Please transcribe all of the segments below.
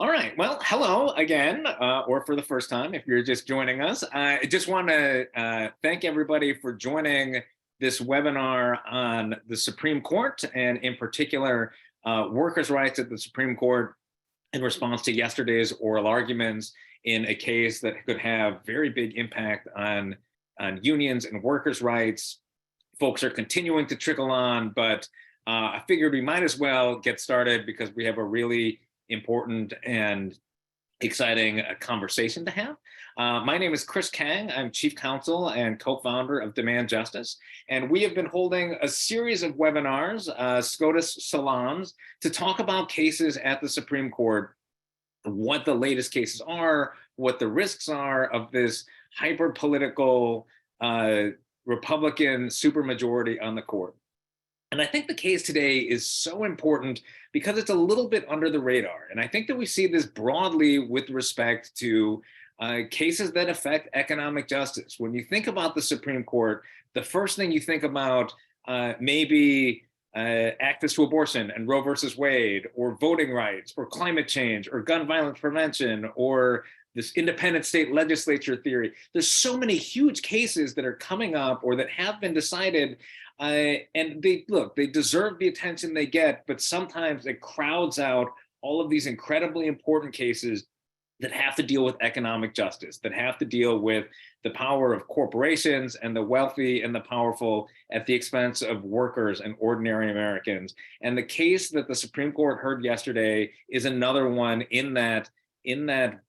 All right. Well, hello again, or for the first time if you're just joining us. I just want to thank everybody for joining this webinar on the Supreme Court and, in particular, workers' rights at the Supreme Court in response to yesterday's oral arguments in a case that could have very big impact on unions and workers' rights. Folks are continuing to trickle on, but I figured we might as well get started because we have a really important and exciting conversation to have. My name is Chris Kang. I'm Chief Counsel and co-founder of Demand Justice. And we have been holding a series of webinars, SCOTUS salons, to talk about cases at the Supreme Court, what the latest cases are, what the risks are of this hyper-political Republican supermajority on the court. And I think the case today is so important because it's a little bit under the radar. And I think that we see this broadly with respect to cases that affect economic justice. When you think about the Supreme Court, the first thing you think about maybe access to abortion and Roe versus Wade, or voting rights, or climate change, or gun violence prevention, or this independent state legislature theory. There's so many huge cases that are coming up or that have been decided. And they deserve the attention they get, but sometimes it crowds out all of these incredibly important cases that have to deal with economic justice, that have to deal with the power of corporations and the wealthy and the powerful at the expense of workers and ordinary Americans. And the case that the Supreme Court heard yesterday is another one in that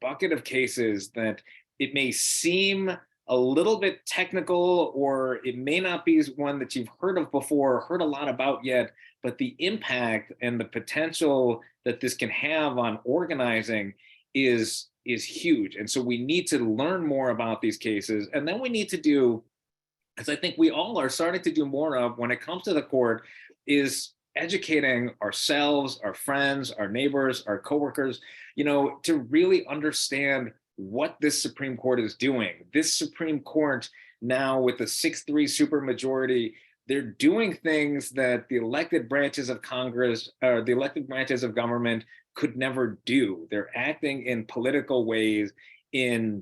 bucket of cases that it may seem a little bit technical, or it may not be one that you've heard of before, heard a lot about yet, but the impact and the potential that this can have on organizing is huge. And so we need to learn more about these cases. And then we need to do, as I think we all are starting to do more of when it comes to the court, is educating ourselves, our friends, our neighbors, our coworkers, to really understand what this Supreme Court is doing. This Supreme Court now, with the 6-3 supermajority, they're doing things that the elected branches of Congress or the elected branches of government could never do. They're acting in political ways in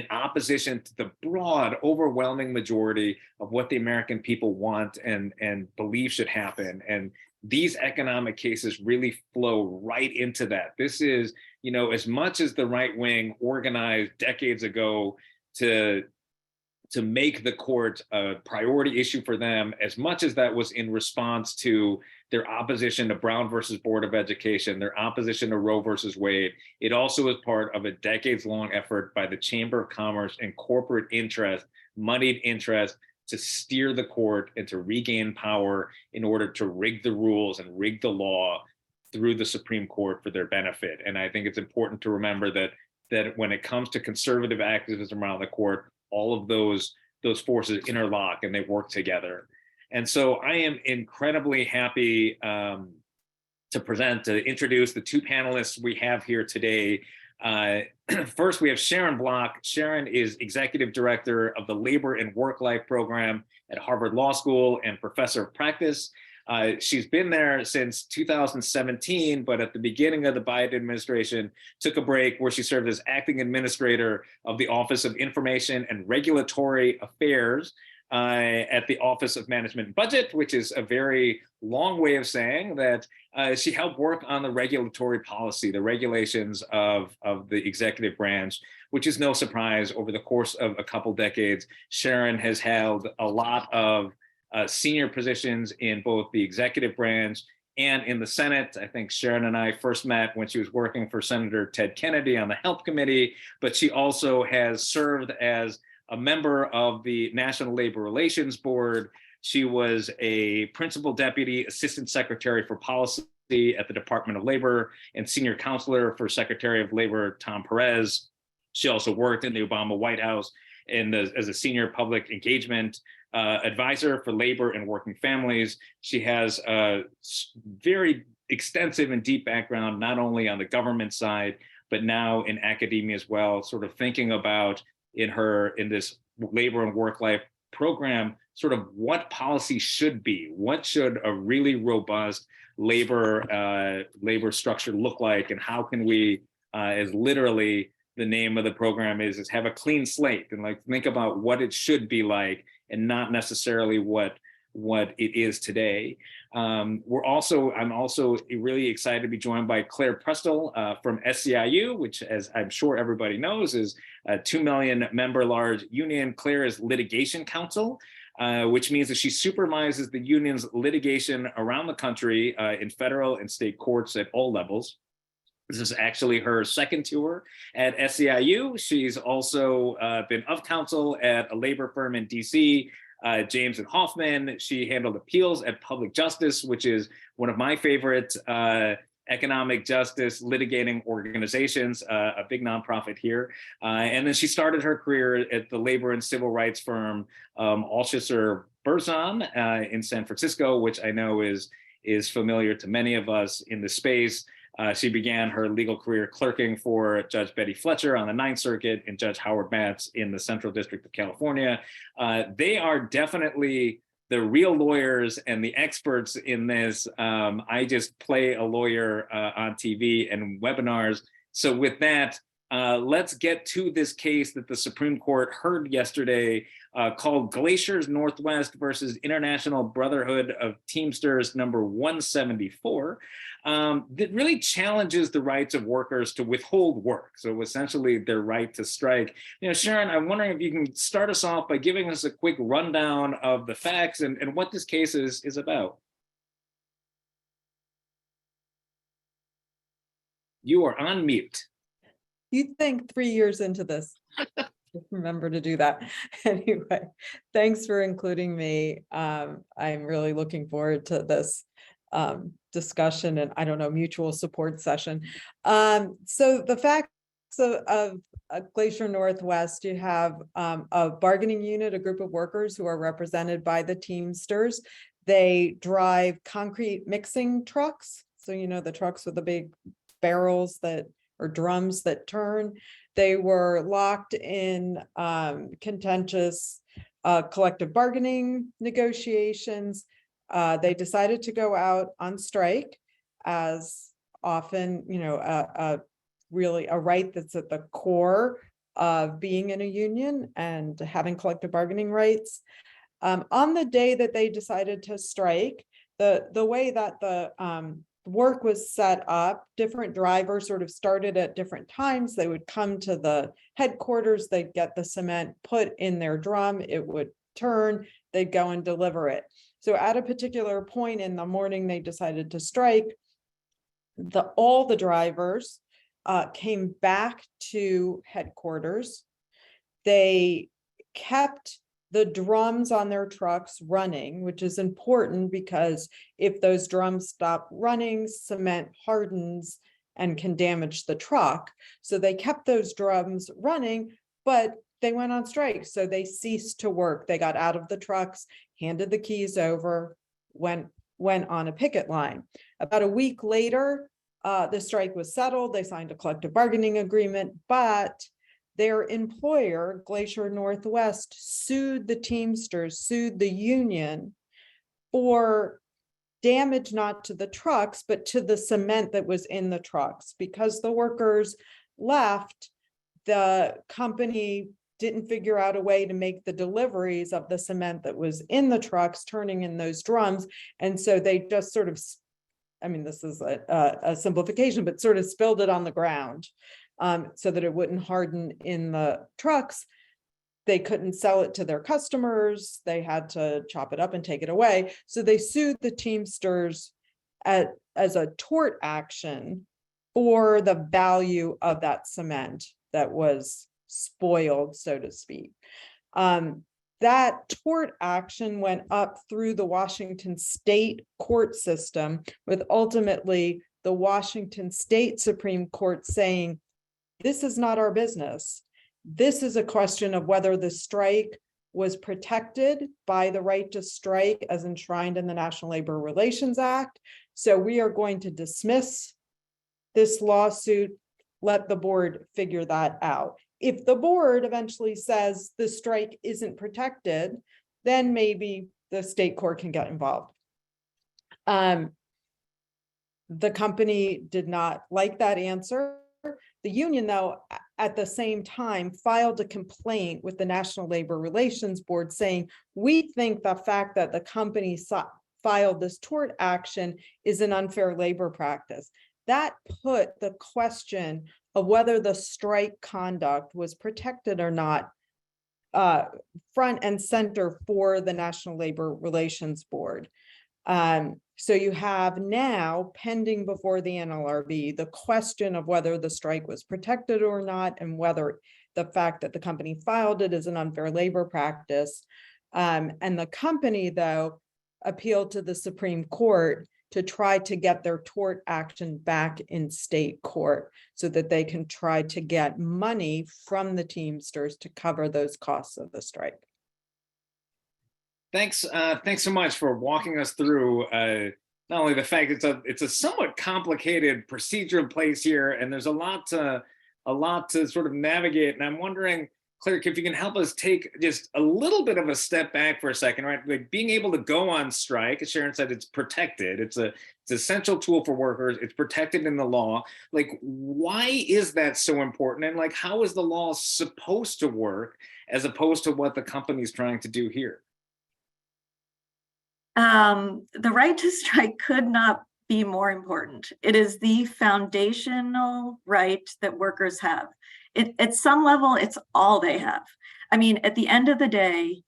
opposition to the broad, overwhelming majority of what the American people want and believe should happen. And these economic cases really flow right into that. This is, as much as the right wing organized decades ago to make the court a priority issue for them, as much as that was in response to their opposition to Brown versus Board of Education, their opposition to Roe versus Wade, it also is part of a decades-long effort by the Chamber of Commerce and corporate interest, moneyed interest, to steer the court and to regain power in order to rig the rules and rig the law through the Supreme Court for their benefit. And I think it's important to remember that when it comes to conservative activism around the court, all of those forces interlock and they work together. And so I am incredibly happy to introduce the two panelists we have here today. First, we have Sharon Block. Sharon is Executive Director of the Labor and Work-Life Program at Harvard Law School and Professor of Practice. She's been there since 2017, but at the beginning of the Biden administration, took a break where she served as acting administrator of the Office of Information and Regulatory Affairs at the Office of Management and Budget, which is a very long way of saying that she helped work on the regulatory policy, the regulations of the executive branch, which is no surprise. Over the course of a couple decades, Sharon has held a lot of senior positions in both the executive branch and in the Senate. I think Sharon and I first met when she was working for Senator Ted Kennedy on the Health Committee, but she also has served as a member of the National Labor Relations Board. She was a principal deputy assistant secretary for policy at the Department of Labor and senior counselor for Secretary of Labor Tom Perez. She also worked in the Obama White House as a senior public engagement advisor for labor and working families. She has a very extensive and deep background, not only on the government side, but now in academia as well, sort of thinking about in this labor and work life program, sort of what policy should be. What should a really robust labor structure look like, and how can we, as literally the name of the program is have a clean slate, and like think about what it should be like, and not necessarily what it is today. I'm also really excited to be joined by Claire Prestel from SEIU, which, as I'm sure everybody knows, is a 2 million member large union. Claire is litigation counsel, which means that she supervises the union's litigation around the country in federal and state courts at all levels. This is actually her second tour at SEIU. She's also been of counsel at a labor firm in DC, James and Hoffman. She handled appeals at Public Justice, which is one of my favorite economic justice litigating organizations, a big nonprofit here. And then she started her career at the labor and civil rights firm Alshisser Berzon in San Francisco, which I know is familiar to many of us in the space. She began her legal career clerking for Judge Betty Fletcher on the Ninth Circuit and Judge Howard Matz in the Central District of California. They are definitely the real lawyers and the experts in this. I just play a lawyer on TV and webinars. So with that, let's get to this case that the Supreme Court heard yesterday called Glacier Northwest versus International Brotherhood of Teamsters number 174. That really challenges the rights of workers to withhold work. So essentially their right to strike. Sharon, I'm wondering if you can start us off by giving us a quick rundown of the facts and what this case is about. You are on mute. You'd think 3 years into this, remember to do that. Anyway, thanks for including me. I'm really looking forward to this discussion and, I don't know, mutual support session. So the facts of Glacier Northwest, you have a bargaining unit, a group of workers who are represented by the Teamsters. They drive concrete mixing trucks. So, the trucks with the big barrels or drums that turn. They were locked in contentious collective bargaining negotiations. They decided to go out on strike, as often, really a right that's at the core of being in a union and having collective bargaining rights. On the day that they decided to strike, the way that the work was set up, different drivers sort of started at different times. They would come to the headquarters, they'd get the cement put in their drum, it would turn, they'd go and deliver it. So at a particular point in the morning, they decided to strike. All the drivers came back to headquarters. They kept the drums on their trucks running, which is important because if those drums stop running, cement hardens and can damage the truck. So they kept those drums running, but they went on strike. So they ceased to work. They got out of the trucks, handed the keys over, went on a picket line. About a week later, the strike was settled. They signed a collective bargaining agreement, but their employer, Glacier Northwest, sued the Teamsters, sued the union for damage not to the trucks, but to the cement that was in the trucks. Because the workers left, the company didn't figure out a way to make the deliveries of the cement that was in the trucks turning in those drums. And so they just sort of, this is a simplification, but sort of spilled it on the ground. So that it wouldn't harden in the trucks. They couldn't sell it to their customers. They had to chop it up and take it away. So they sued the Teamsters as a tort action for the value of that cement that was spoiled, so to speak. That tort action went up through the Washington state court system, with ultimately the Washington state Supreme Court saying, this is not our business. This is a question of whether the strike was protected by the right to strike as enshrined in the National Labor Relations Act. So we are going to dismiss this lawsuit, let the board figure that out. If the board eventually says the strike isn't protected, then maybe the state court can get involved. The company did not like that answer. The union, though, at the same time, filed a complaint with the National Labor Relations Board saying, we think the fact that the company filed this tort action is an unfair labor practice. That put the question of whether the strike conduct was protected or not front and center for the National Labor Relations Board. So you have now pending before the NLRB the question of whether the strike was protected or not, and whether the fact that the company filed it is an unfair labor practice. And the company, though, appealed to the Supreme Court to try to get their tort action back in state court so that they can try to get money from the Teamsters to cover those costs of the strike. Thanks so much for walking us through not only the fact it's a somewhat complicated procedure in place here, and there's a lot to sort of navigate. And I'm wondering, Claire, if you can help us take just a little bit of a step back for a second, right? Like being able to go on strike, as Sharon said, it's protected. It's an essential tool for workers. It's protected in the law. Like, why is that so important? And like, how is the law supposed to work as opposed to what the company's trying to do here? The right to strike could not be more important. It is the foundational right that workers have. At some level, it's all they have. I mean, at the end of the day,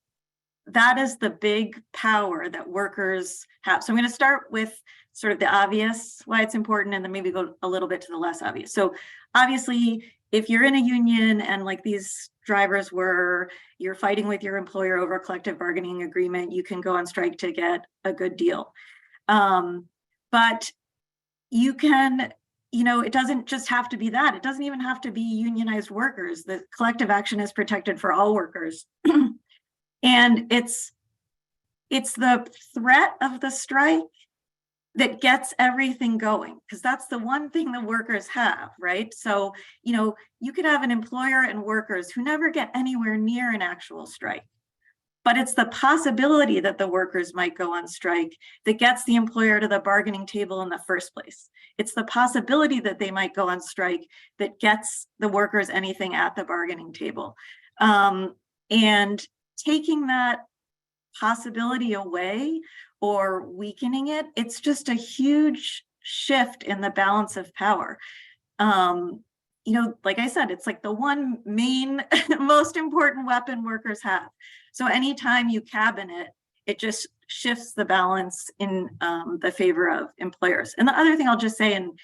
that is the big power that workers have. So I'm going to start with sort of the obvious, why it's important, and then maybe go a little bit to the less obvious. So obviously, if you're in a union and like these drivers were, you're fighting with your employer over a collective bargaining agreement, you can go on strike to get a good deal. But you can, it doesn't just have to be that. It doesn't even have to be unionized workers. The collective action is protected for all workers. And it's the threat of the strike that gets everything going, because that's the one thing the workers have, right? So, you could have an employer and workers who never get anywhere near an actual strike, but it's the possibility that the workers might go on strike that gets the employer to the bargaining table in the first place. It's the possibility that they might go on strike that gets the workers anything at the bargaining table. And taking that possibility away or weakening it, it's just a huge shift in the balance of power. Like I said, it's like the one main, most important weapon workers have. So anytime you cabin it, it just shifts the balance in the favor of employers. And the other thing I'll just say, and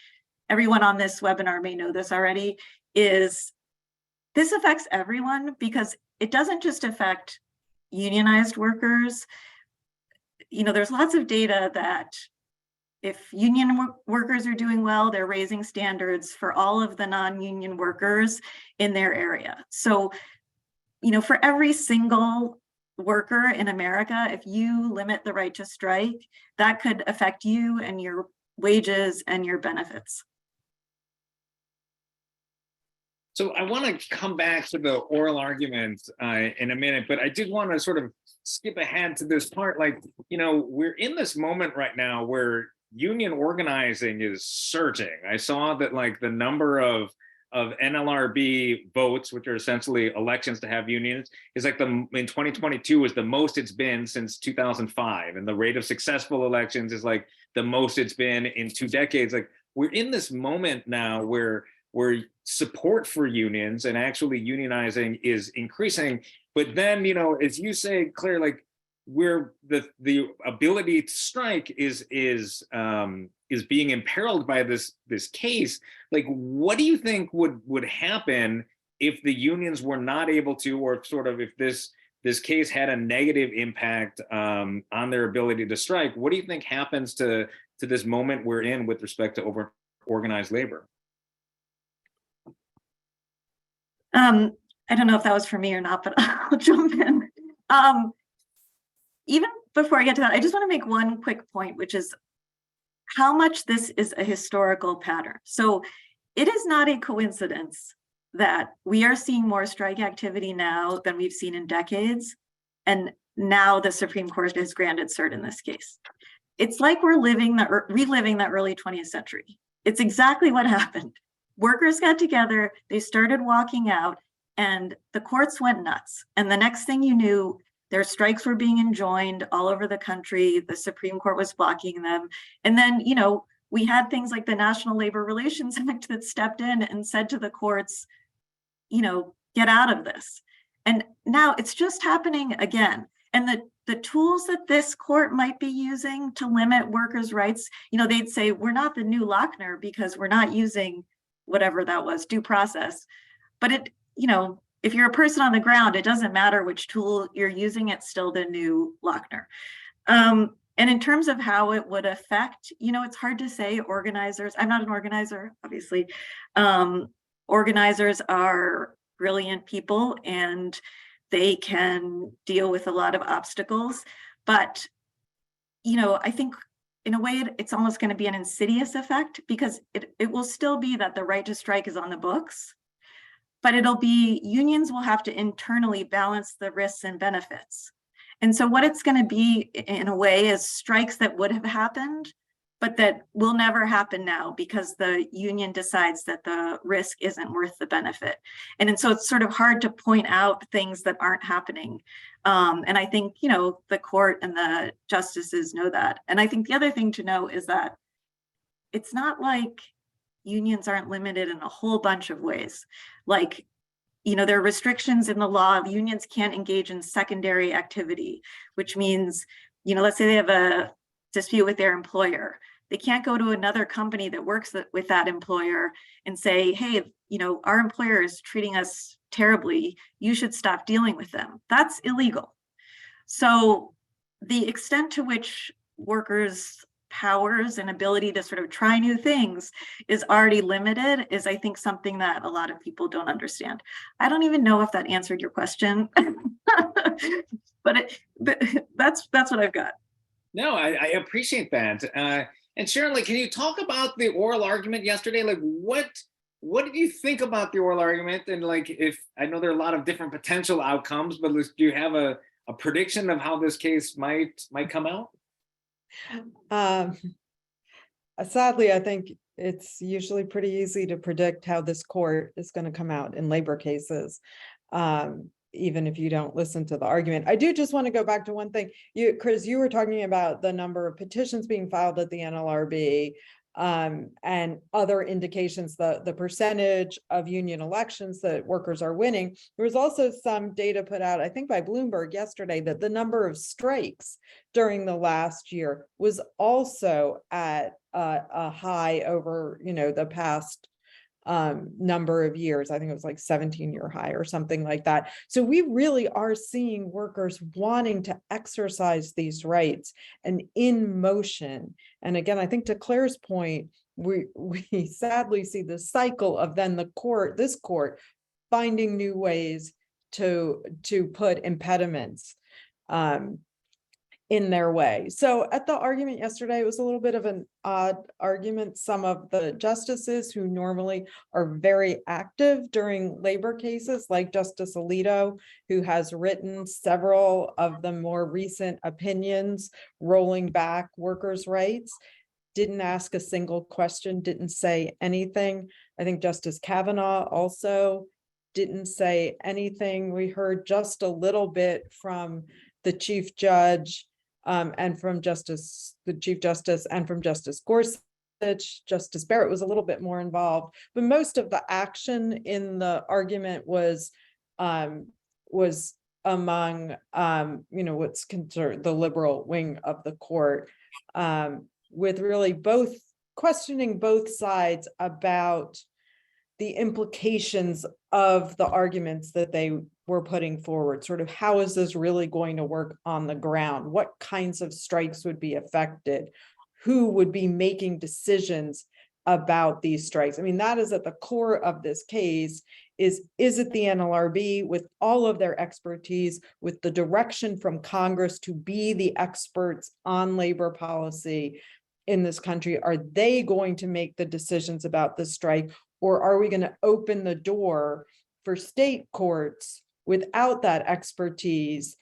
everyone on this webinar may know this already, is this affects everyone, because it doesn't just affect unionized workers. There's lots of data that if union workers are doing well, they're raising standards for all of the non-union workers in their area. So, for every single worker in America, if you limit the right to strike, that could affect you and your wages and your benefits. So I want to come back to the oral argument in a minute, but I did want to sort of skip ahead to this part. Like, we're in this moment right now where union organizing is surging. I saw that like the number of NLRB votes, which are essentially elections to have unions, is like in 2022 is the most it's been since 2005. And the rate of successful elections is like the most it's been in 2 decades. Like, we're in this moment now where support for unions and actually unionizing is increasing. But then, as you say, Claire, like, where the ability to strike is being imperiled by this case. Like, what do you think would happen if the unions were not able to, or sort of if this case had a negative impact on their ability to strike? What do you think happens to this moment we're in with respect to organized labor? I don't know if that was for me or not, but I'll jump in. Even before I get to that, I just want to make one quick point, which is how much this is a historical pattern. So it is not a coincidence that we are seeing more strike activity now than we've seen in decades. And now the Supreme Court has granted cert in this case. It's like we're reliving the early 20th century. It's exactly what happened. Workers got together, they started walking out, and the courts went nuts. And the next thing you knew, their strikes were being enjoined all over the country. The Supreme Court was blocking them. And then, you know, we had things like the National Labor Relations Act that stepped in and said to the courts, you know, get out of this. And now it's just happening again. And the tools that this court might be using to limit workers' rights, you know, they'd say, we're not the new Lochner because we're not using whatever that was, due process. But it, you know, if you're a person on the ground, it doesn't matter which tool you're using, it's still the new Lochner. And in terms of how it would affect, you know, it's hard to say. Organizers, I'm not an organizer, obviously. Organizers are brilliant people and they can deal with a lot of obstacles. But, you know, I think in a way, it's almost going to be an insidious effect because it will still be that the right to strike is on the books, but it'll be unions will have to internally balance the risks and benefits. And so what it's going to be in a way is strikes that would have happened, but that will never happen now because the union decides that the risk isn't worth the benefit. And so it's sort of hard to point out things that aren't happening. And I think, you know, the court and the justices know that. And I think the other thing to know is that it's not like unions aren't limited in a whole bunch of ways. Like, you know, there are restrictions in the law. Unions can't engage in secondary activity, which means, you know, let's say they have a dispute with their employer. They can't go to another company that works with that employer and say, hey, you know, our employer is treating us terribly. You should stop dealing with them. That's illegal. So the extent to which workers' powers and ability to sort of try new things is already limited is, I think, something that a lot of people don't understand. I don't even know if that answered your question, but that's what I've got. No, I appreciate that. And Sharon, like, can you talk about the oral argument yesterday? Like, what did you think about the oral argument? And like, if I know there are a lot of different potential outcomes, but do you have a prediction of how this case might come out? Sadly, I think it's usually pretty easy to predict how this court is going to come out in labor cases. Even if you don't listen to the argument. I do just want to go back to one thing. Chris, you were talking about the number of petitions being filed at the NLRB and other indications, the percentage of union elections that workers are winning. There was also some data put out, I think by Bloomberg yesterday, that the number of strikes during the last year was also at a high over, you know, the past number of years. I think it was like 17-year high or something like that. So we really are seeing workers wanting to exercise these rights and in motion. And again, I think to Claire's point, we sadly see the cycle of then this court finding new ways to put impediments in their way. So at the argument yesterday, it was a little bit of an odd argument. Some of the justices who normally are very active during labor cases, like Justice Alito, who has written several of the more recent opinions rolling back workers' rights, didn't ask a single question, didn't say anything. I think Justice Kavanaugh also didn't say anything. We heard just a little bit from the Chief Judge and from the Chief Justice and from Justice Gorsuch. Justice Barrett was a little bit more involved, but most of the action in the argument was among you know, what's considered the liberal wing of the court, with really questioning both sides about the implications of the arguments that they were putting forward. Sort of, how is this really going to work on the ground? What kinds of strikes would be affected? Who would be making decisions about these strikes? I mean, that is at the core of this case. Is it the NLRB with all of their expertise, with the direction from Congress to be the experts on labor policy in this country? Are they going to make the decisions about the strike? Or are we going to open the door for state courts without that expertise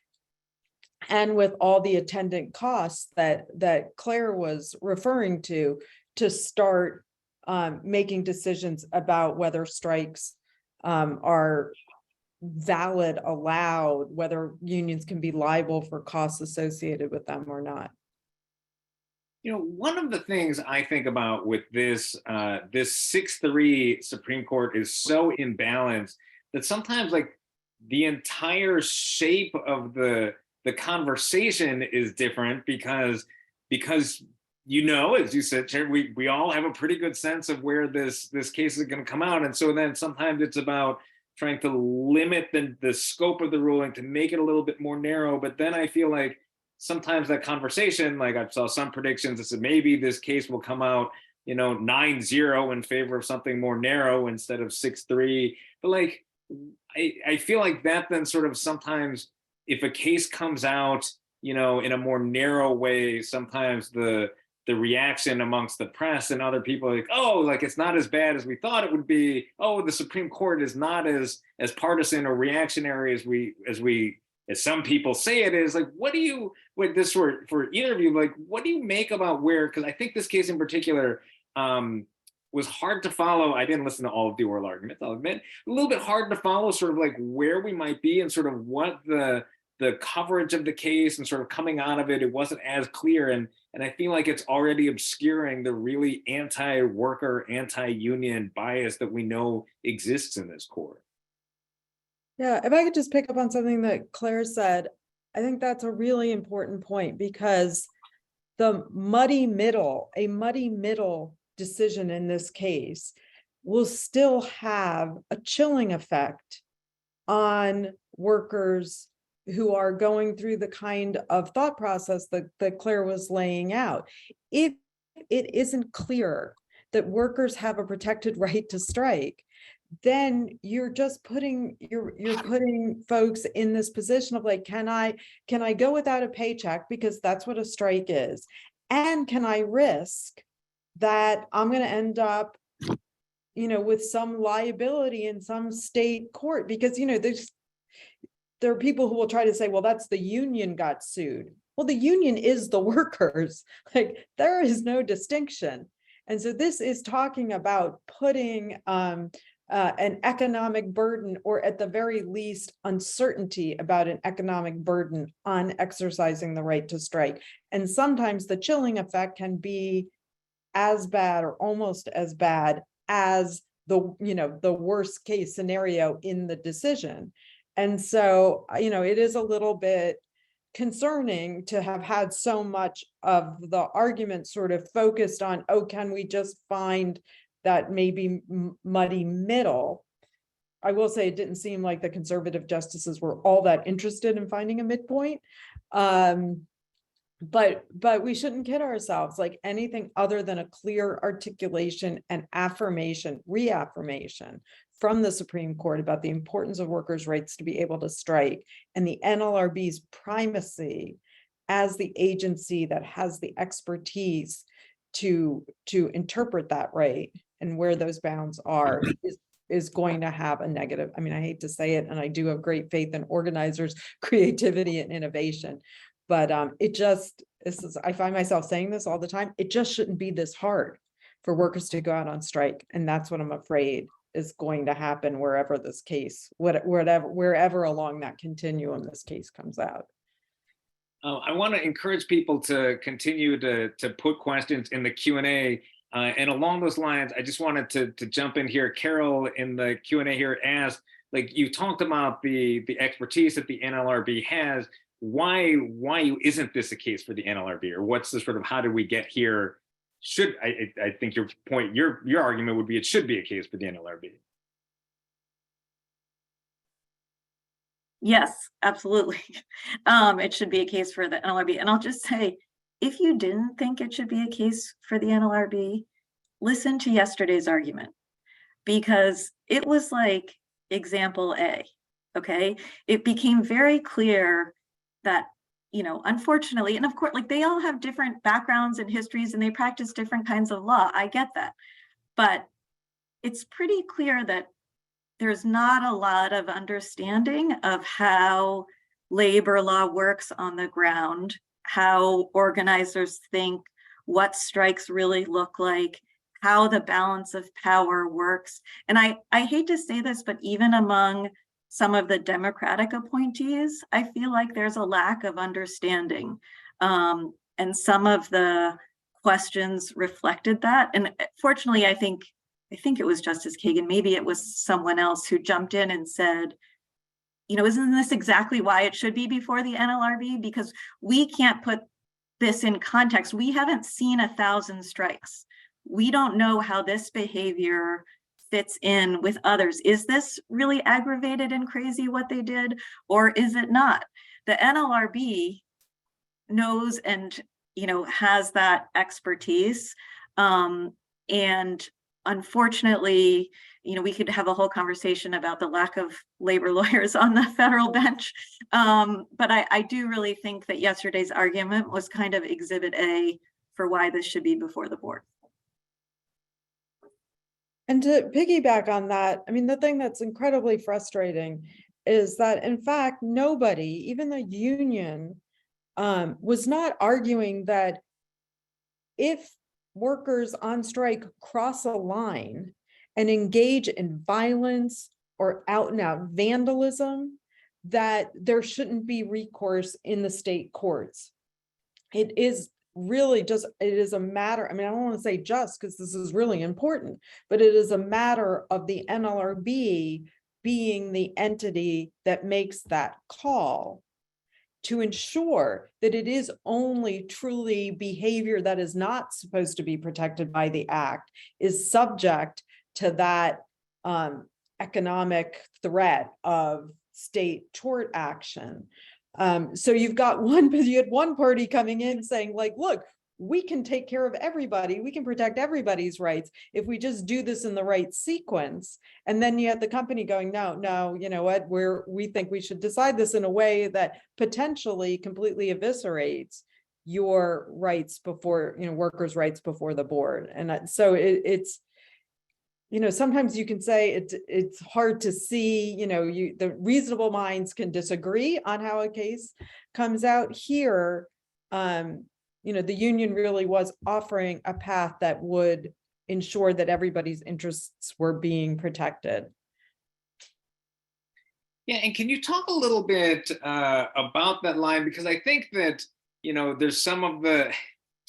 and with all the attendant costs that Claire was referring to start making decisions about whether strikes are valid, allowed, whether unions can be liable for costs associated with them or not. One of the things I think about with this 6-3 Supreme Court is so imbalanced that sometimes like the entire shape of the conversation is different because as you said, Sharon, we all have a pretty good sense of where this case is going to come out. And so then sometimes it's about trying to limit the scope of the ruling to make it a little bit more narrow. But then I feel like sometimes that conversation, like I saw some predictions that said maybe this case will come out, 9-0 in favor of something more narrow instead of 6-3. But like, I feel like that then sort of sometimes if a case comes out, in a more narrow way, sometimes the reaction amongst the press and other people are like, oh, like it's not as bad as we thought it would be. Oh, the Supreme Court is not as partisan or reactionary as some people say it is. Like, what this for either of you, like, what do you make about where, because I think this case in particular was hard to follow. I didn't listen to all of the oral arguments, I'll admit, a little bit hard to follow sort of like where we might be and sort of what the coverage of the case and sort of coming out of it wasn't as clear. And I feel like it's already obscuring the really anti-worker, anti-union bias that we know exists in this court. Yeah, if I could just pick up on something that Claire said, I think that's a really important point because a muddy middle decision in this case will still have a chilling effect on workers who are going through the kind of thought process that Claire was laying out. If it isn't clear that workers have a protected right to strike, then you're just putting folks in this position of like, can I go without a paycheck because that's what a strike is? And can I risk that I'm going to end up, with some liability in some state court? Because, there are people who will try to say, well, that's the union got sued. Well, the union is the workers. Like, there is no distinction. And so this is talking about putting an economic burden, or at the very least, uncertainty about an economic burden on exercising the right to strike. And sometimes the chilling effect can be as bad or almost as bad as the worst case scenario in the decision. And so, it is a little bit concerning to have had so much of the argument sort of focused on, oh, can we just find that maybe muddy middle? I will say it didn't seem like the conservative justices were all that interested in finding a midpoint. But we shouldn't kid ourselves. Like, anything other than a clear articulation and reaffirmation from the Supreme Court about the importance of workers' rights to be able to strike, and the NLRB's primacy as the agency that has the expertise to interpret that right and where those bounds are, is going to have a negative. I mean, I hate to say it, and I do have great faith in organizers' creativity and innovation, but I find myself saying this all the time. It just shouldn't be this hard for workers to go out on strike. And that's what I'm afraid is going to happen wherever this case, wherever along that continuum this case comes out. I want to encourage people to continue to put questions in the Q&A. And along those lines, I just wanted to jump in here. Carol in the Q&A here asked, like, you talked about the expertise that the NLRB has. Why isn't this a case for the NLRB? Or what's the sort of, how did we get here? I think your point, your argument would be it should be a case for the NLRB. Yes, absolutely. It should be a case for the NLRB. And I'll just say, if you didn't think it should be a case for the NLRB, listen to yesterday's argument, because it was like example A, okay? It became very clear that, unfortunately, and of course, like, they all have different backgrounds and histories and they practice different kinds of law. I get that. But it's pretty clear that there's not a lot of understanding of how labor law works on the ground, how organizers think, what strikes really look like, how the balance of power works. And I hate to say this, but even among some of the Democratic appointees, I feel like there's a lack of understanding. And some of the questions reflected that. And fortunately, I think it was Justice Kagan, maybe it was someone else who jumped in and said, you know, isn't this exactly why it should be before the NLRB? Because we can't put this in context. We haven't seen 1,000 strikes. We don't know how this behavior fits in with others. Is this really aggravated and crazy what they did, or is it not? The NLRB knows and, you know, has that expertise. And unfortunately, you know, we could have a whole conversation about the lack of labor lawyers on the federal bench. But I do really think that yesterday's argument was kind of exhibit A for why this should be before the board. And to piggyback on that, I mean, the thing that's incredibly frustrating is that, in fact, nobody, even the union, was not arguing that if workers on strike cross a line and engage in violence or out and out vandalism, that there shouldn't be recourse in the state courts. It is really just, it is a matter, I mean, I don't want to say just because this is really important, but it is a matter of the NLRB being the entity that makes that call to ensure that it is only truly behavior that is not supposed to be protected by the act is subject to that economic threat of state tort action. So you had one party coming in saying, like, look, we can take care of everybody. We can protect everybody's rights if we just do this in the right sequence. And then you had the company going, no, you know what, we think we should decide this in a way that potentially completely eviscerates your rights before, you know, workers' rights before the board. And so it's, you know, sometimes you can say it's hard to see, you know, the reasonable minds can disagree on how a case comes out here. You know, the union really was offering a path that would ensure that everybody's interests were being protected. Yeah, and can you talk a little bit about that line? Because I think that, you know, there's some of the,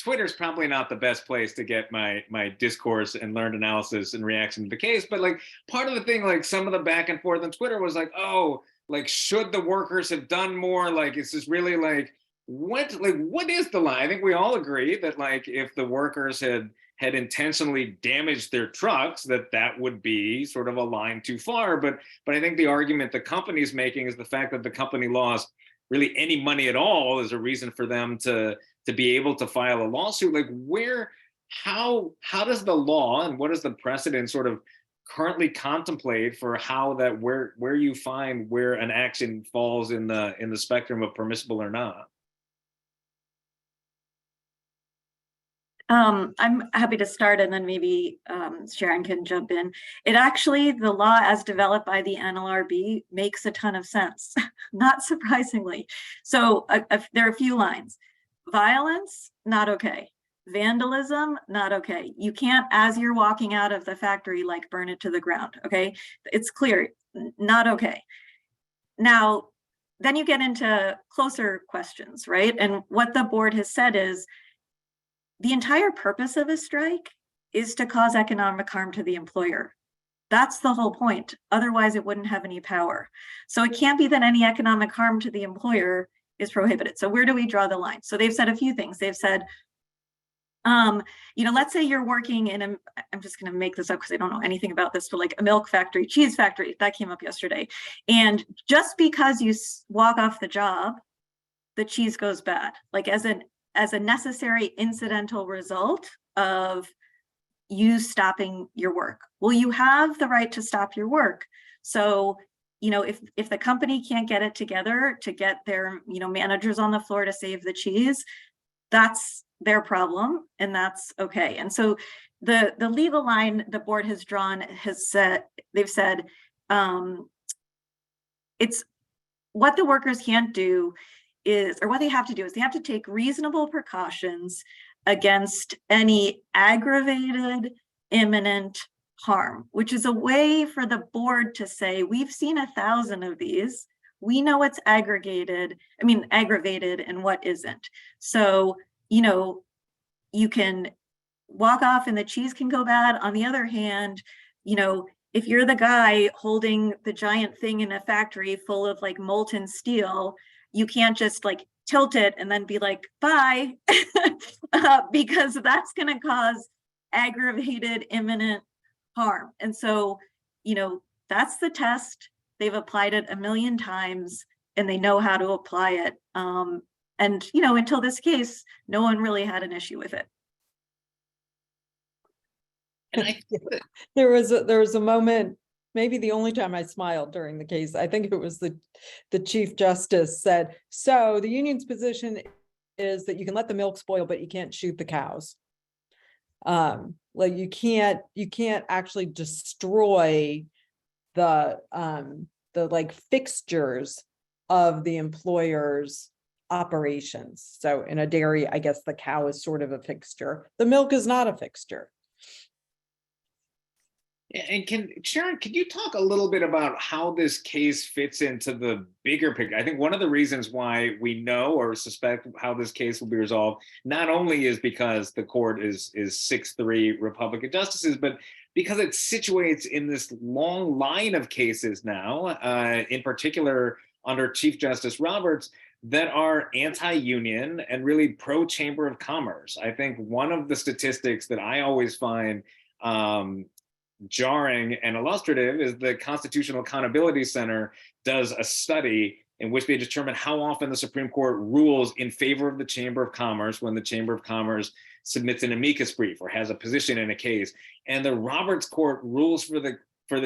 Twitter's probably not the best place to get my discourse and learned analysis and reaction to the case. But like part of the thing, like some of the back and forth on Twitter was like, oh, like, should the workers have done more? Like, it's just really like, what is the line? I think we all agree that like if the workers had intentionally damaged their trucks, that would be sort of a line too far. But I think the argument the company's making is the fact that the company lost really any money at all is a reason for them to be able to file a lawsuit. Like how does the law and what does the precedent sort of currently contemplate for how that where you find where an action falls in the spectrum of permissible or not? I'm happy to start and then maybe Sharon can jump in. It actually, the law as developed by the NLRB makes a ton of sense, not surprisingly. So there are a few lines. Violence, not okay. Vandalism, not okay. You can't, as you're walking out of the factory, like burn it to the ground, okay? It's clear, not okay. Now, then you get into closer questions, right? And what the board has said is, the entire purpose of a strike is to cause economic harm to the employer. That's the whole point. Otherwise, it wouldn't have any power. So it can't be that any economic harm to the employer is prohibited. So where do we draw the line? So they've said a few things. They've said, you know, let's say you're working in a, I'm just going to make this up because I don't know anything about this, but like a milk factory, cheese factory, that came up yesterday. And just because you walk off the job, the cheese goes bad. Like as a necessary incidental result of you stopping your work. Well, you have the right to stop your work. So, you know, if the company can't get it together to get their, you know, managers on the floor to save the cheese, that's their problem and that's okay. And so the legal line the board has drawn has said, they've said, it's what the workers can't do is, or what they have to do is they have to take reasonable precautions against any aggravated imminent harm, which is a way for the board to say, we've seen 1,000 of these. We know what's aggravated and what isn't. So, you can walk off and the cheese can go bad. On the other hand, if you're the guy holding the giant thing in a factory full of like molten steel, you can't just like tilt it and then be like, bye, because that's going to cause aggravated imminent harm. And so, that's the test. They've applied it 1,000,000 times and they know how to apply it. And, until this case, no one really had an issue with it. And I think that There was a moment, maybe the only time I smiled during the case. I think it was the Chief Justice said, so the union's position is that you can let the milk spoil, but you can't shoot the cows. Like you can't actually destroy the like fixtures of the employer's operations. So in a dairy, I guess the cow is sort of a fixture. The milk is not a fixture. And Sharon, can you talk a little bit about how this case fits into the bigger picture? I think one of the reasons why we know or suspect how this case will be resolved, not only is because the court is 6-3 Republican justices, but because it situates in this long line of cases now, in particular under Chief Justice Roberts, that are anti-union and really pro-Chamber of Commerce. I think one of the statistics that I always find jarring and illustrative is the Constitutional Accountability Center does a study in which they determine how often the Supreme Court rules in favor of the Chamber of Commerce when the Chamber of Commerce submits an amicus brief or has a position in a case. And the Roberts Court rules for the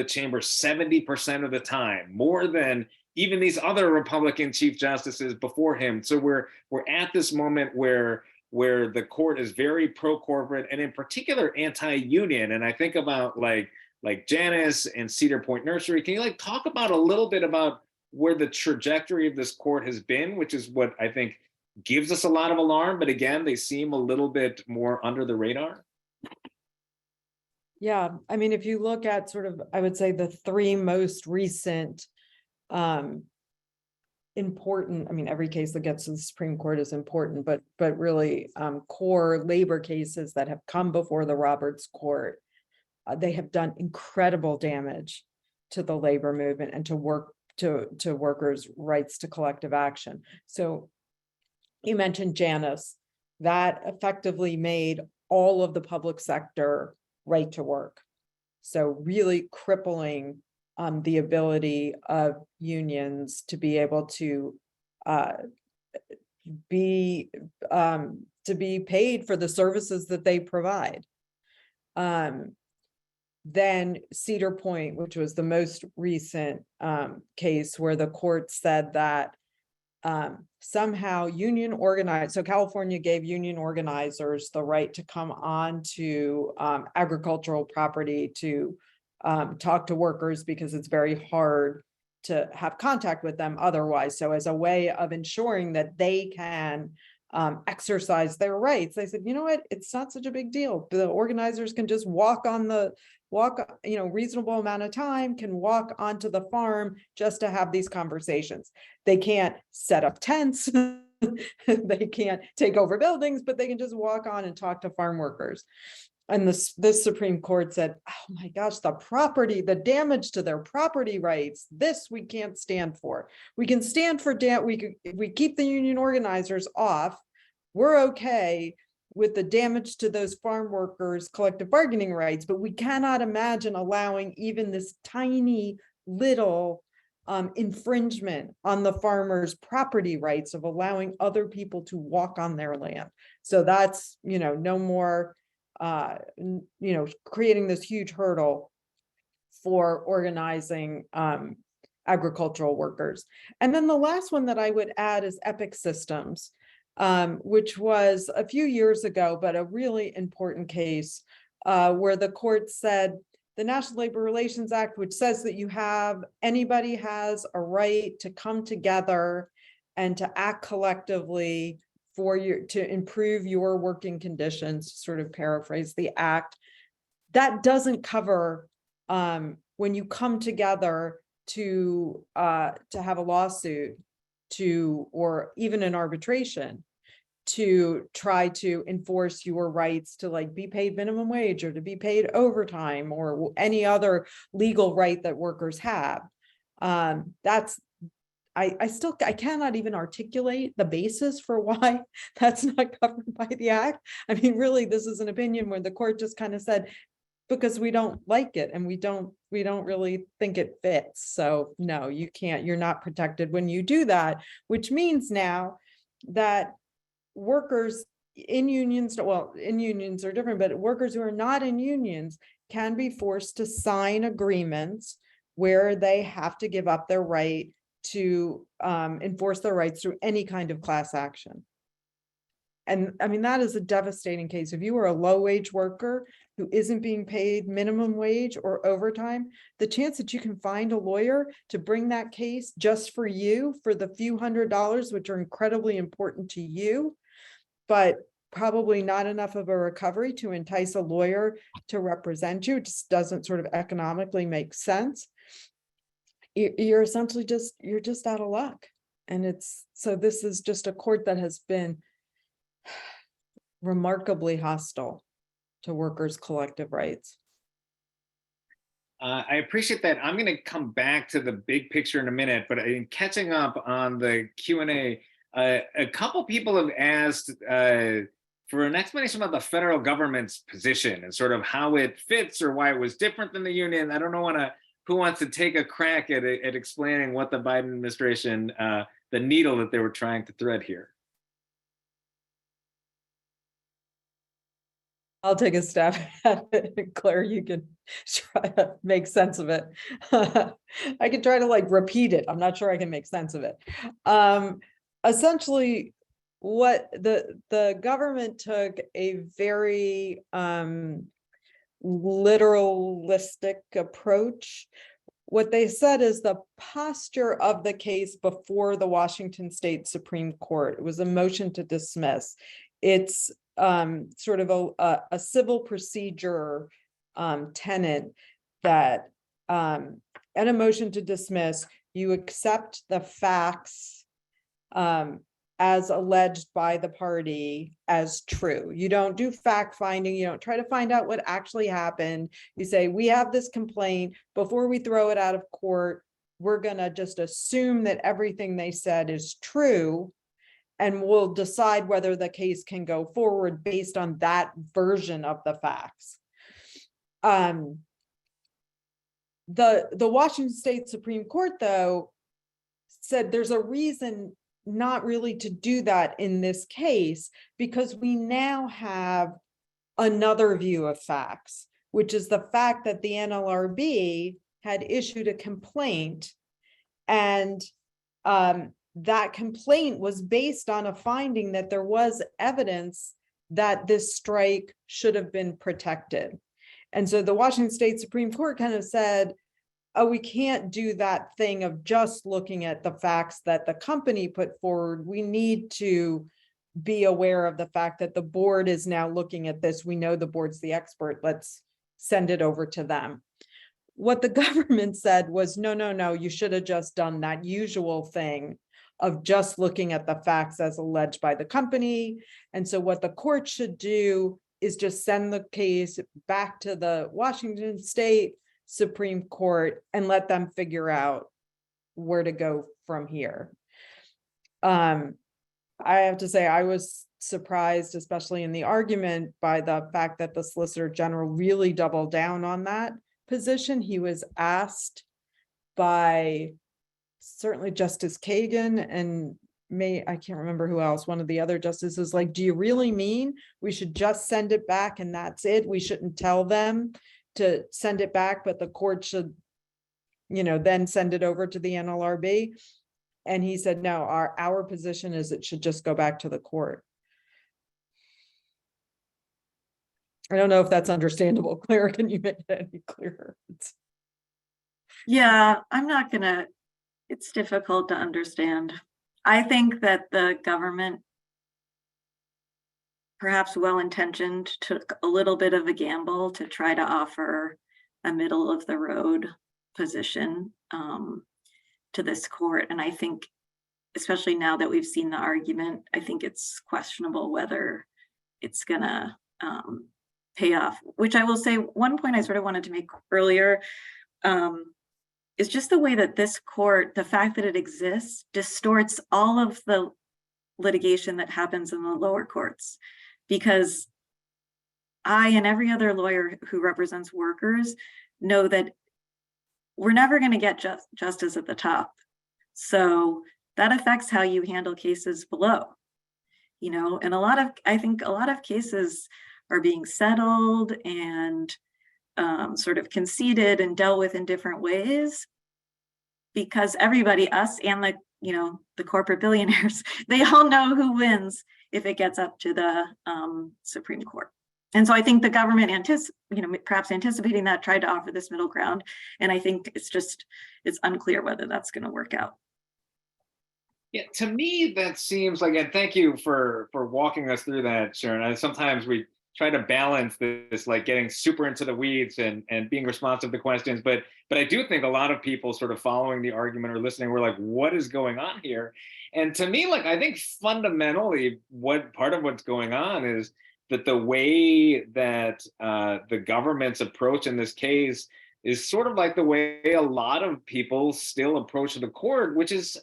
Chamber 70% of the time, more than even these other Republican Chief Justices before him. So we're at this moment where the court is very pro-corporate and in particular anti-union. And I think about like Janus and Cedar Point Nursery. Can you talk about a little bit about where the trajectory of this court has been, which is what I think gives us a lot of alarm, but again, they seem a little bit more under the radar? Yeah, I mean, if you look at sort of, I would say the three most recent important, I mean, every case that gets to the Supreme Court is important, but really core labor cases that have come before the Roberts Court, they have done incredible damage to the labor movement and to workers' rights to collective action. So you mentioned Janus, that effectively made all of the public sector right to work. So really crippling the ability of unions to be able to be paid for the services that they provide. Then Cedar Point, which was the most recent case where the court said that somehow union organized, so California gave union organizers the right to come on to agricultural property to talk to workers because it's very hard to have contact with them otherwise. So as a way of ensuring that they can exercise their rights, they said, you know what, it's not such a big deal. The organizers can just reasonable amount of time, can walk onto the farm just to have these conversations. They can't set up tents, they can't take over buildings, but they can just walk on and talk to farm workers. And this Supreme Court said, oh my gosh, the damage to their property rights, this we can't stand for. We can stand for, we keep the union organizers off. We're okay with the damage to those farm workers' collective bargaining rights, but we cannot imagine allowing even this tiny little infringement on the farmers' property rights of allowing other people to walk on their land. So that's, no more, creating this huge hurdle for organizing agricultural workers. And then the last one that I would add is Epic Systems, which was a few years ago, but a really important case where the court said the National Labor Relations Act, which says that anybody has a right to come together and to act collectively to improve your working conditions, sort of paraphrase the act. That doesn't cover when you come together to have a lawsuit or even an arbitration to try to enforce your rights to like be paid minimum wage or to be paid overtime or any other legal right that workers have. I cannot even articulate the basis for why that's not covered by the act. I mean, really, this is an opinion where the court just kind of said, because we don't like it and we don't really think it fits. So no, you can't, you're not protected when you do that, which means now that workers in unions, well, in unions are different, but workers who are not in unions can be forced to sign agreements where they have to give up their right to enforce their rights through any kind of class action. And I mean, that is a devastating case. If you are a low-wage worker who isn't being paid minimum wage or overtime, the chance that you can find a lawyer to bring that case just for you for the few $100s, which are incredibly important to you, but probably not enough of a recovery to entice a lawyer to represent you, it just doesn't sort of economically make sense. You're essentially you're just out of luck. And so this is just a court that has been remarkably hostile to workers' collective rights. I appreciate that. I'm going to come back to the big picture in a minute, but in catching up on the Q&A, a couple people have asked for an explanation about the federal government's position and sort of how it fits or why it was different than the union. I don't know who wants to take a crack at explaining what the Biden administration, the needle that they were trying to thread here. I'll take a stab at it. Claire, you can try to make sense of it. I can try to like repeat it. I'm not sure I can make sense of it. Essentially, what the government took a very literalistic approach. What they said is the posture of the case before the Washington State Supreme Court, it was a motion to dismiss. It's sort of a civil procedure tenet that in a motion to dismiss, you accept the facts as alleged by the party as true. You don't do fact finding. You don't try to find out what actually happened. You say, we have this complaint. Before we throw it out of court, we're going to just assume that everything they said is true. And we'll decide whether the case can go forward based on that version of the facts. The Washington State Supreme Court, though, said there's a reason not really to do that in this case, because we now have another view of facts, which is the fact that the NLRB had issued a complaint, and that complaint was based on a finding that there was evidence that this strike should have been protected. And so the Washington State Supreme Court kind of said, oh, we can't do that thing of just looking at the facts that the company put forward. We need to be aware of the fact that the board is now looking at this. We know the board's the expert. Let's send it over to them. What the government said was, no, you should have just done that usual thing of just looking at the facts as alleged by the company. And so what the court should do is just send the case back to the Washington State Supreme Court and let them figure out where to go from here. I have to say, I was surprised, especially in the argument, by the fact that the Solicitor General really doubled down on that position. He was asked by certainly Justice Kagan and I can't remember who else, one of the other justices, like, do you really mean we should just send it back and that's it? We shouldn't tell them to send it back, but the court should, then send it over to the NLRB. And he said, no, our position is it should just go back to the court. I don't know if that's understandable. Claire, can you make it any clearer? Yeah, I'm not gonna, it's difficult to understand. I think that the government, perhaps well-intentioned, took a little bit of a gamble to try to offer a middle of the road position to this court. And I think, especially now that we've seen the argument, I think it's questionable whether it's gonna pay off. Which I will say, one point I sort of wanted to make earlier is just the way that this court, the fact that it exists, distorts all of the litigation that happens in the lower courts. Because I and every other lawyer who represents workers know that we're never going to get justice at the top. So that affects how you handle cases below, you know, and I think a lot of cases are being settled and sort of conceded and dealt with in different ways because everybody, us and the, you know, the corporate billionaires, they all know who wins if it gets up to the Supreme Court. And so I think the government perhaps anticipating that, tried to offer this middle ground. And I think it's unclear whether that's going to work out. Yeah, to me, that seems like, and thank you for walking us through that, Sharon. Sometimes we try to balance this, like getting super into the weeds and being responsive to questions. But I do think a lot of people sort of following the argument or listening were like, what is going on here? And to me, like, I think fundamentally part of what's going on is that the way that the government's approach in this case is sort of like the way a lot of people still approach the court, which is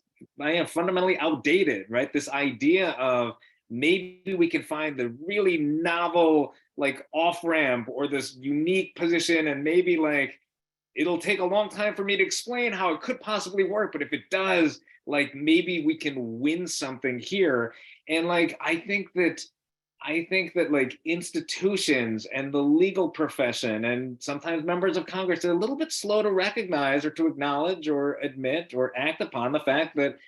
fundamentally outdated, right? This idea of maybe we can find the really novel, like, off-ramp or this unique position, and maybe like it'll take a long time for me to explain how it could possibly work, but if it does, like, maybe we can win something here. And like I think that like institutions and the legal profession and sometimes members of Congress are a little bit slow to recognize or to acknowledge or admit or act upon the fact that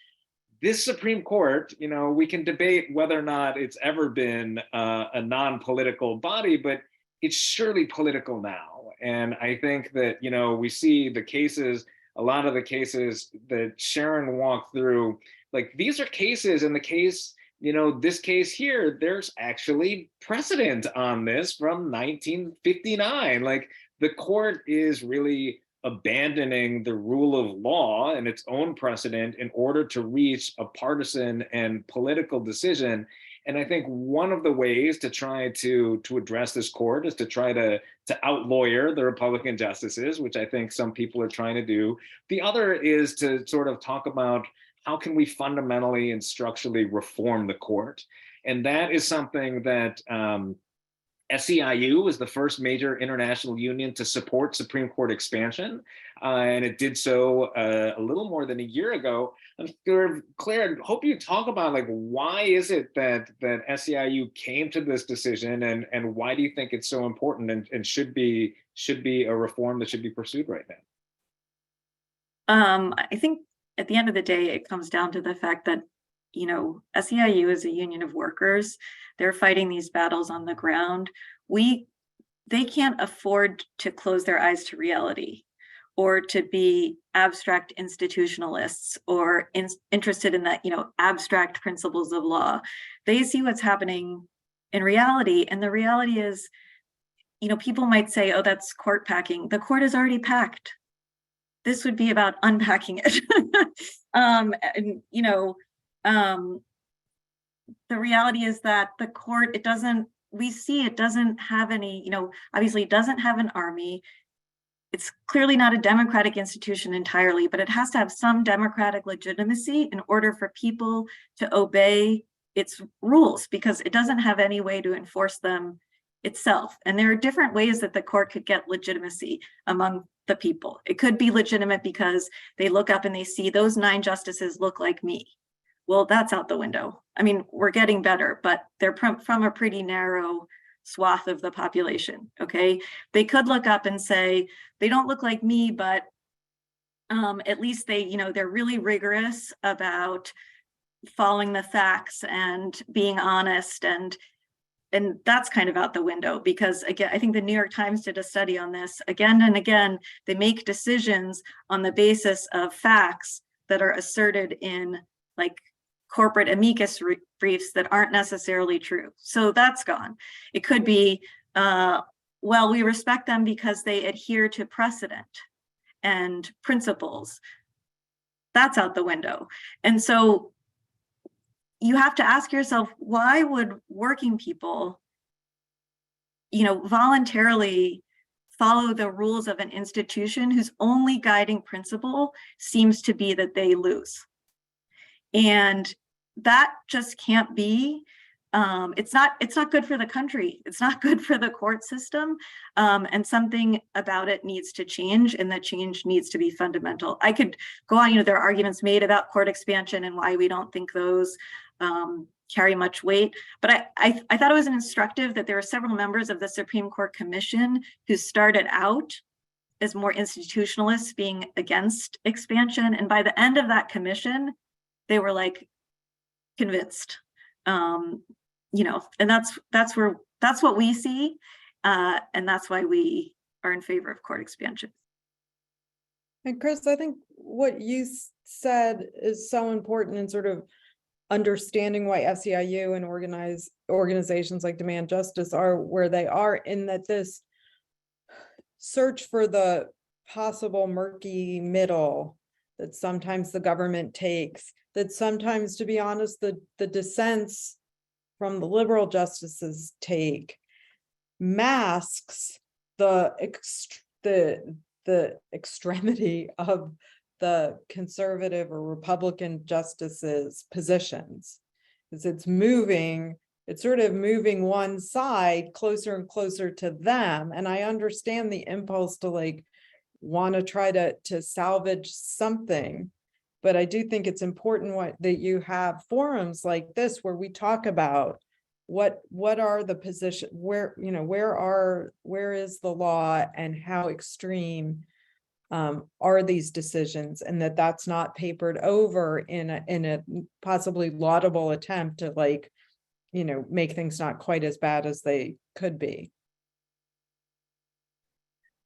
this Supreme Court, you know, we can debate whether or not it's ever been a non-political body, but it's surely political now. And I think that, you know, we see the cases, a lot of the cases that Sharon walked through, like, these are cases, in the case, you know, this case here, there's actually precedent on this from 1959. Like, the court is really abandoning the rule of law and its own precedent in order to reach a partisan and political decision. And I think one of the ways to try to address this court is to try to out-lawyer the Republican justices, which I think some people are trying to do. The other is to sort of talk about how can we fundamentally and structurally reform the court. And that is something that SEIU is the first major international union to support Supreme Court expansion, and it did so a little more than a year ago. Claire, I hope you talk about, like, why is it that SEIU came to this decision, and why do you think it's so important and should be a reform that should be pursued right now? I think at the end of the day, it comes down to the fact that, you know, SEIU is a union of workers. They're fighting these battles on the ground. They can't afford to close their eyes to reality or to be abstract institutionalists or interested in that, you know, abstract principles of law. They see what's happening in reality. And the reality is, you know, people might say, oh, that's court packing. The court is already packed. This would be about unpacking it. And, you know, the reality is that the court, it doesn't have any, you know, obviously it doesn't have an army. It's clearly not a democratic institution entirely, but it has to have some democratic legitimacy in order for people to obey its rules, because it doesn't have any way to enforce them itself. And there are different ways that the court could get legitimacy among the people. It could be legitimate because they look up and they see those 9 justices look like me. Well, that's out the window. I mean, we're getting better, but they're from a pretty narrow swath of the population, okay? They could look up and say, they don't look like me, but at least they, you know, they're really rigorous about following the facts and being honest. And and that's kind of out the window, because again, I think the New York Times did a study on this again and again. They make decisions on the basis of facts that are asserted in like corporate amicus briefs that aren't necessarily true. So that's gone. It could be, well, we respect them because they adhere to precedent and principles. That's out the window. And so you have to ask yourself, why would working people, voluntarily follow the rules of an institution whose only guiding principle seems to be that they lose? And that just can't be. It's not good for the country. It's not good for the court system. And something about it needs to change, and that change needs to be fundamental. I could go on, there are arguments made about court expansion and why we don't think those carry much weight. But I thought it was instructive that there were several members of the Supreme Court Commission who started out as more institutionalists, being against expansion. And by the end of that commission, they were like convinced. And that's what we see. And that's why we are in favor of court expansion. And Chris, I think what you said is so important in sort of understanding why SEIU and organizations like Demand Justice are where they are, in that this search for the possible murky middle that sometimes the government takes, that sometimes, to be honest, the dissents from the liberal justices take, masks the extremity of the conservative or Republican justices' positions. Because it's sort of moving one side closer and closer to them. And I understand the impulse to want to try to salvage something. But I do think it's important that you have forums like this where we talk about what are the position, where is the law, and how extreme are these decisions, and that's not papered over in a possibly laudable attempt to make things not quite as bad as they could be.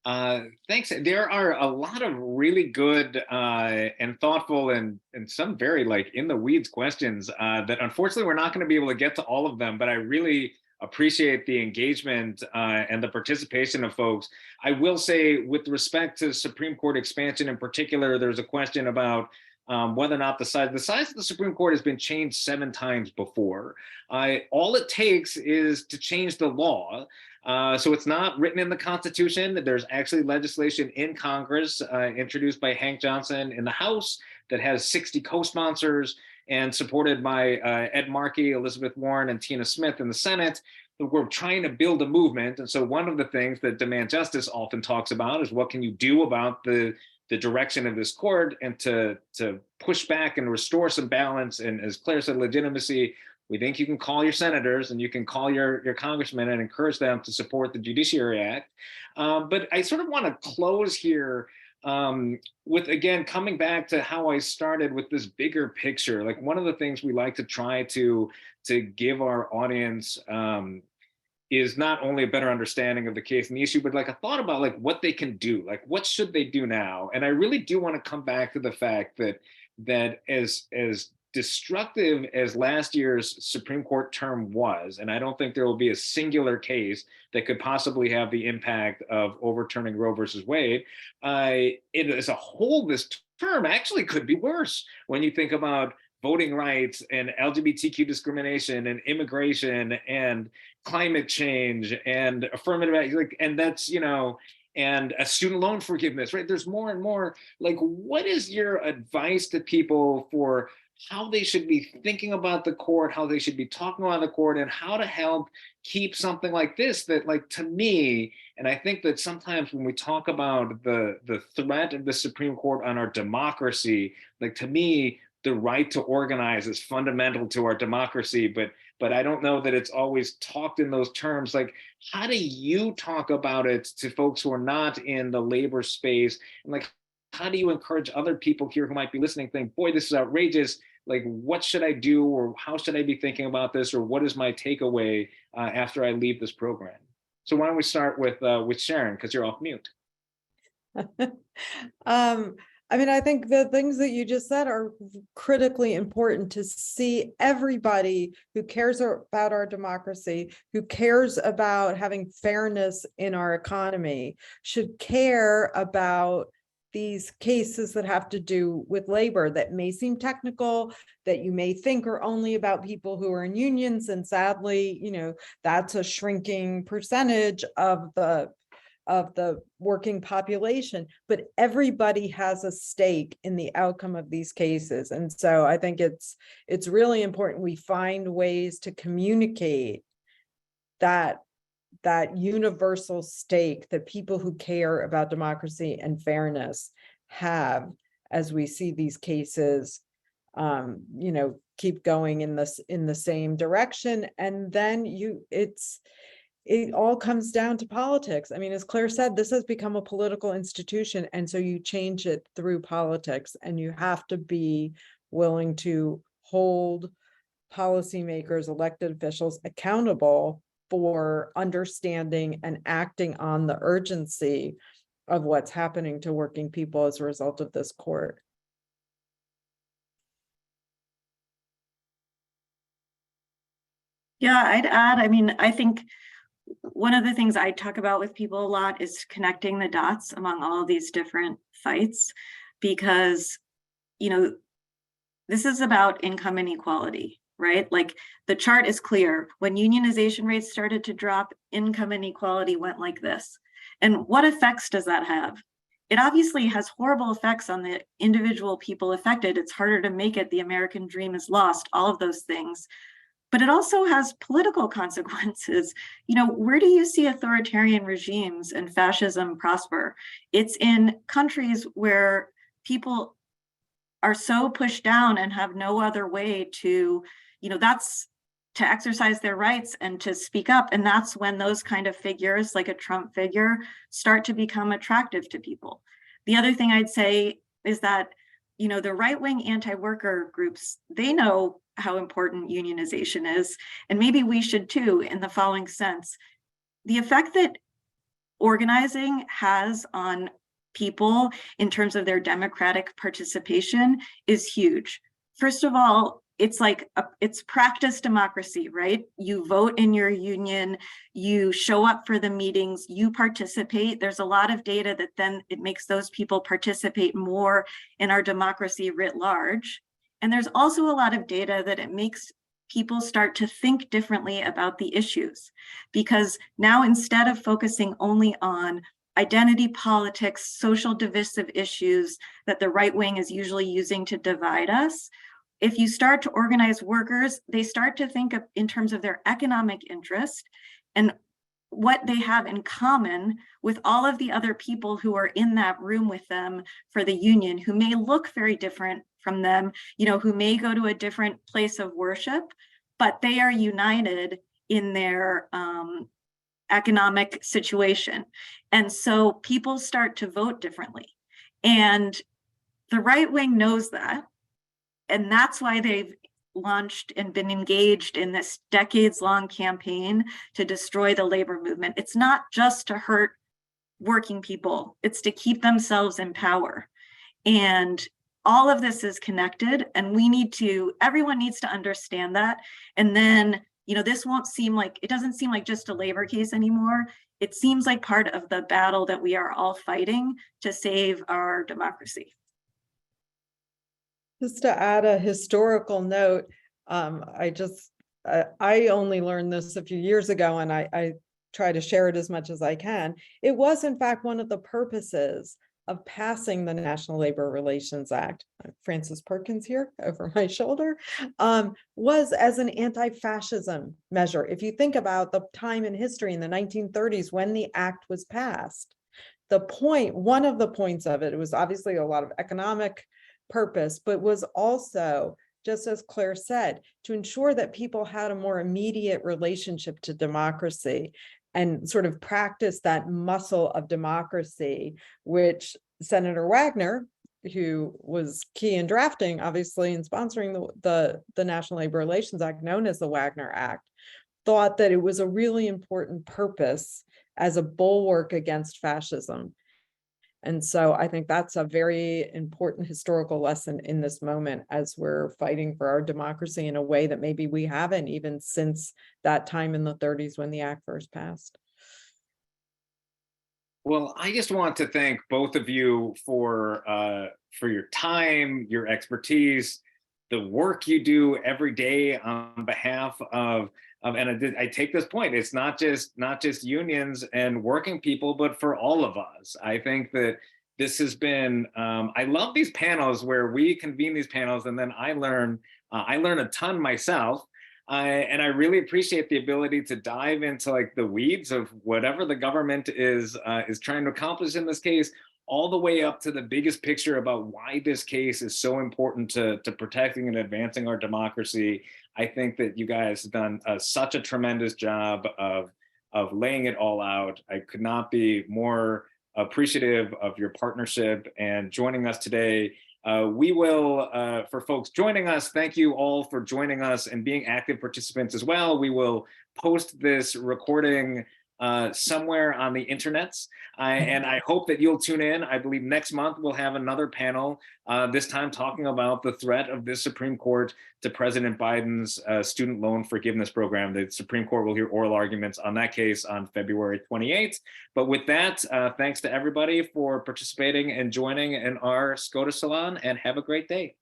Thanks. There are a lot of really good and thoughtful and some very in the weeds questions that unfortunately we're not going to be able to get to all of them, but I really appreciate the engagement and the participation of folks. I will say, with respect to Supreme Court expansion in particular, there's a question about whether or not the size of the Supreme Court has been changed 7 times before. All it takes is to change the law. So it's not written in the Constitution. There's actually legislation in Congress introduced by Hank Johnson in the House that has 60 co-sponsors and supported by Ed Markey, Elizabeth Warren, and Tina Smith in the Senate. We're trying to build a movement. And so one of the things that Demand Justice often talks about is what can you do about the direction of this court, and to push back and restore some balance. And as Claire said, legitimacy. We think you can call your senators and you can call your congressmen and encourage them to support the Judiciary Act. But I sort of want to close here with, again, coming back to how I started with this bigger picture. One of the things we like to try to give our audience is not only a better understanding of the case and the issue, but a thought about what they can do, what should they do now? And I really do want to come back to the fact that as destructive as last year's Supreme Court term was, and I don't think there will be a singular case that could possibly have the impact of overturning Roe versus Wade, it as a whole, this term actually could be worse when you think about voting rights and LGBTQ discrimination and immigration and climate change and affirmative action, and that's, and a student loan forgiveness, right? There's more and more. What is your advice to people for how they should be thinking about the court, how they should be talking about the court, and how to help keep something like this that, to me, and I think that sometimes when we talk about the threat of the Supreme Court on our democracy, to me, the right to organize is fundamental to our democracy, but I don't know that it's always talked in those terms. How do you talk about it to folks who are not in the labor space? And how do you encourage other people here who might be listening, think, boy, this is outrageous. like, what should I do, or how should I be thinking about this, or what is my takeaway after I leave this program? So why don't we start with Sharon, because you're off mute. I mean, I think the things that you just said are critically important to see. Everybody who cares about our democracy, who cares about having fairness in our economy, should care about these cases that have to do with labor that may seem technical, that you may think are only about people who are in unions. And sadly, that's a shrinking percentage of the working population, but everybody has a stake in the outcome of these cases. And so I think it's really important we find ways to communicate that universal stake that people who care about democracy and fairness have as we see these cases keep going in the same direction. And then it all comes down to politics. I mean, as Claire said, this has become a political institution. And so you change it through politics, and you have to be willing to hold policymakers, elected officials accountable for understanding and acting on the urgency of what's happening to working people as a result of this court. Yeah, I'd add, I mean, I think one of the things I talk about with people a lot is connecting the dots among all of these different fights, because, this is about income inequality, right? Like, the chart is clear. When unionization rates started to drop, income inequality went like this. And what effects does that have? It obviously has horrible effects on the individual people affected. It's harder to make it. The American dream is lost, all of those things. But it also has political consequences. Where do you see authoritarian regimes and fascism prosper? It's in countries where people are so pushed down and have no other way to, that's to exercise their rights and to speak up. And that's when those kind of figures, like a Trump figure, start to become attractive to people. The other thing I'd say is that, the right-wing anti-worker groups, they know how important unionization is, and maybe we should too, in the following sense. The effect that organizing has on people in terms of their democratic participation is huge. First of all, it's practice democracy, right? You vote in your union, you show up for the meetings, you participate. There's a lot of data that then it makes those people participate more in our democracy writ large. And there's also a lot of data that it makes people start to think differently about the issues, because now, instead of focusing only on identity politics, social divisive issues that the right wing is usually using to divide us, if you start to organize workers, they start to think of in terms of their economic interest and what they have in common with all of the other people who are in that room with them for the union, who may look very different from them, who may go to a different place of worship, but they are united in their economic situation. And so people start to vote differently. And the right wing knows that. And that's why they've launched and been engaged in this decades-long campaign to destroy the labor movement. It's not just to hurt working people, it's to keep themselves in power. And all of this is connected, and everyone needs to understand that. And then, this it doesn't seem like just a labor case anymore. It seems like part of the battle that we are all fighting to save our democracy. Just to add a historical note, I only learned this a few years ago, and I try to share it as much as I can. It was, in fact, one of the purposes of passing the National Labor Relations Act, Frances Perkins here over my shoulder, was as an anti-fascism measure. If you think about the time in history in the 1930s when the act was passed, one of the points of it was obviously a lot of economic purpose, but was also, just as Claire said, to ensure that people had a more immediate relationship to democracy and sort of practice that muscle of democracy, which Senator Wagner who was key in drafting, obviously, and sponsoring the National Labor Relations Act, known as the Wagner Act, thought that it was a really important purpose as a bulwark against fascism. And so I think that's a very important historical lesson in this moment as we're fighting for our democracy in a way that maybe we haven't even since that time in the 30s when the act first passed. Well, I just want to thank both of you for your time, your expertise, the work you do every day on behalf of and I take this point, it's not just unions and working people, but for all of us. I think that this has been, I love these panels where we convene these panels and then I learn a ton myself. And I really appreciate the ability to dive into like the weeds of whatever the government is trying to accomplish in this case, all the way up to the biggest picture about why this case is so important to protecting and advancing our democracy. I think that you guys have done such a tremendous job of laying it all out. I could not be more appreciative of your partnership and joining us today. We will, for folks joining us, thank you all for joining us and being active participants as well. We will post this recording somewhere on the internets. And I hope that you'll tune in. I believe next month we'll have another panel, this time talking about the threat of this Supreme Court to President Biden's student loan forgiveness program. The Supreme Court will hear oral arguments on that case on February 28th. But with that, thanks to everybody for participating and joining in our SCOTUS Salon, and have a great day.